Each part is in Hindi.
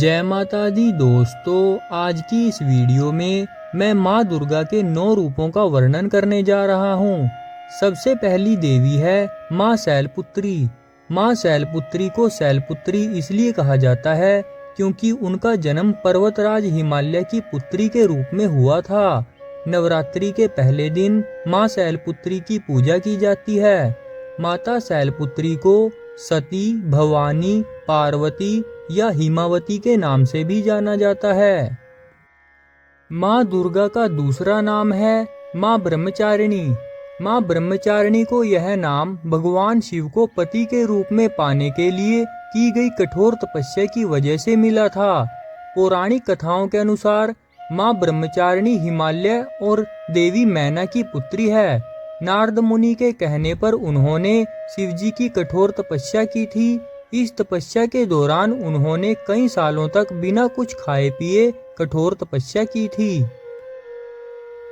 जय माता दी दोस्तों, आज की इस वीडियो में मैं माँ दुर्गा के 9 रूपों का वर्णन करने जा रहा हूँ। सबसे पहली देवी है माँ शैलपुत्री। माँ शैलपुत्री को शैलपुत्री इसलिए कहा जाता है क्योंकि उनका जन्म पर्वतराज हिमालय की पुत्री के रूप में हुआ था। नवरात्रि के पहले दिन माँ शैलपुत्री की पूजा की जाती है। माता शैलपुत्री को सती, भवानी, पार्वती या हिमावती के नाम से भी जाना जाता है। माँ दुर्गा का दूसरा नाम है माँ ब्रह्मचारिणी। माँ ब्रह्मचारिणी को यह नाम भगवान शिव को पति के रूप में पाने के लिए की गई कठोर तपस्या की वजह से मिला था। पौराणिक कथाओं के अनुसार माँ ब्रह्मचारिणी हिमालय और देवी मैना की पुत्री है। नारद मुनि के कहने पर उन्होंने शिवजी की कठोर तपस्या की थी। इस तपस्या के दौरान उन्होंने कई सालों तक बिना कुछ खाए पिए कठोर तपस्या की थी।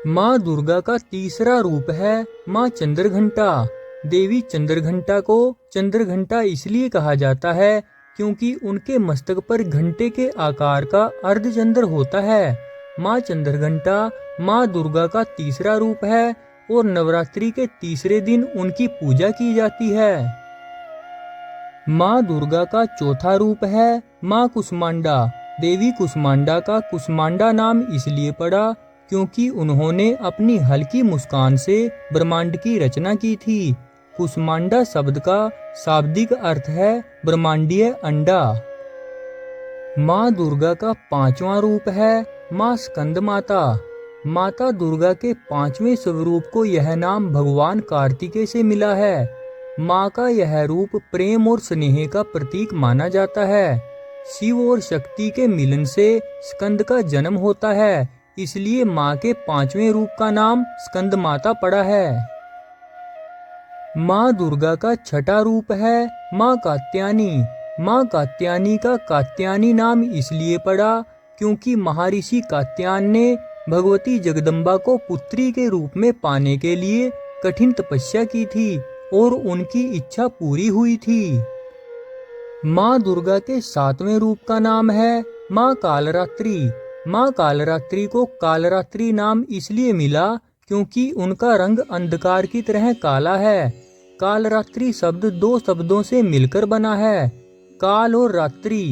माँ दुर्गा का तीसरा रूप है माँ चंद्रघंटा। देवी चंद्रघंटा को चंद्रघंटा इसलिए कहा जाता है क्योंकि उनके मस्तक पर घंटे के आकार का अर्धचंद्र होता है। माँ चंद्रघंटा माँ दुर्गा का तीसरा रूप है और नवरात्रि के तीसरे दिन उनकी पूजा की जाती है। माँ दुर्गा का चौथा रूप है माँ कुष्मांडा। देवी कुष्मांडा का कुष्मांडा नाम इसलिए पड़ा क्योंकि उन्होंने अपनी हल्की मुस्कान से ब्रह्मांड की रचना की थी। कुष्मांडा शब्द का शाब्दिक अर्थ है ब्रह्मांडीय अंडा। माँ दुर्गा का पांचवा रूप है माँ स्कंद माता। माता दुर्गा के पांचवें स्वरूप को यह नाम भगवान कार्तिकेय से मिला है। माँ का यह रूप प्रेम और स्नेह का प्रतीक माना जाता है। शिव और शक्ति के मिलन से स्कंद का जन्म होता है, इसलिए माँ के पांचवें रूप का नाम स्कंद माता पड़ा है। माँ दुर्गा का छठा रूप है माँ कात्यायनी। माँ कात्यायनी का कात्यायनी नाम इसलिए पड़ा क्योंकि महर्षि कात्यायन ने भगवती जगदम्बा को पुत्री के रूप में पाने के लिए कठिन तपस्या की थी और उनकी इच्छा पूरी हुई थी। माँ दुर्गा के सातवें रूप का नाम है माँ कालरात्रि। माँ कालरात्रि को कालरात्रि नाम इसलिए मिला क्योंकि उनका रंग अंधकार की तरह काला है। कालरात्रि शब्द दो शब्दों से मिलकर बना है, काल और रात्रि।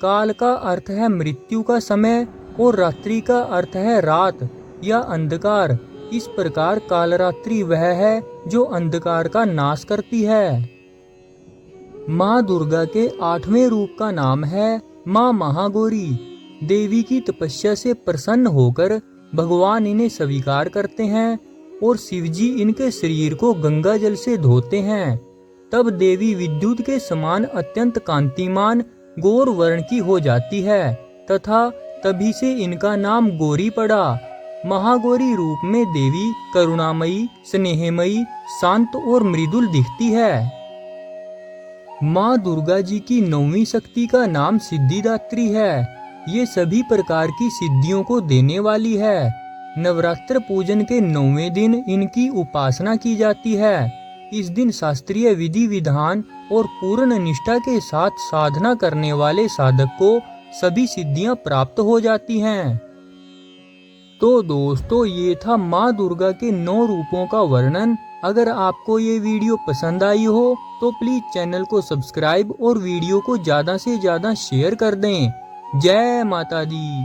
काल का अर्थ है मृत्यु का समय और रात्रि का अर्थ है रात या अंधकार। इस प्रकार कालरात्रि वह है जो अंधकार का नाश करती है। माँ दुर्गा के आठवें रूप का नाम है माँ महागौरी। देवी की तपस्या से प्रसन्न होकर भगवान इन्हें स्वीकार करते हैं और शिवजी इनके शरीर को गंगा जल से धोते हैं। तब देवी विद्युत के समान अत्यंत कांतिमान गौर वर्ण की हो जाती है तथा तभी से इनका नाम गौरी पड़ा। महागौरी रूप में देवी करुणामयी, स्नेहमयी, शांत और मृदुल दिखती है। माँ दुर्गा जी की 9वीं शक्ति का नाम सिद्धिदात्री है। ये सभी प्रकार की सिद्धियों को देने वाली है। नवरात्र पूजन के 9वें दिन इनकी उपासना की जाती है। इस दिन शास्त्रीय विधि विधान और पूर्ण निष्ठा के साथ साधना करने वाले साधक को सभी सिद्धियां प्राप्त हो जाती हैं। तो दोस्तों, ये था माँ दुर्गा के 9 रूपों का वर्णन। अगर आपको ये वीडियो पसंद आई हो तो प्लीज चैनल को सब्सक्राइब और वीडियो को ज़्यादा से ज़्यादा शेयर कर दें। जय माता दी।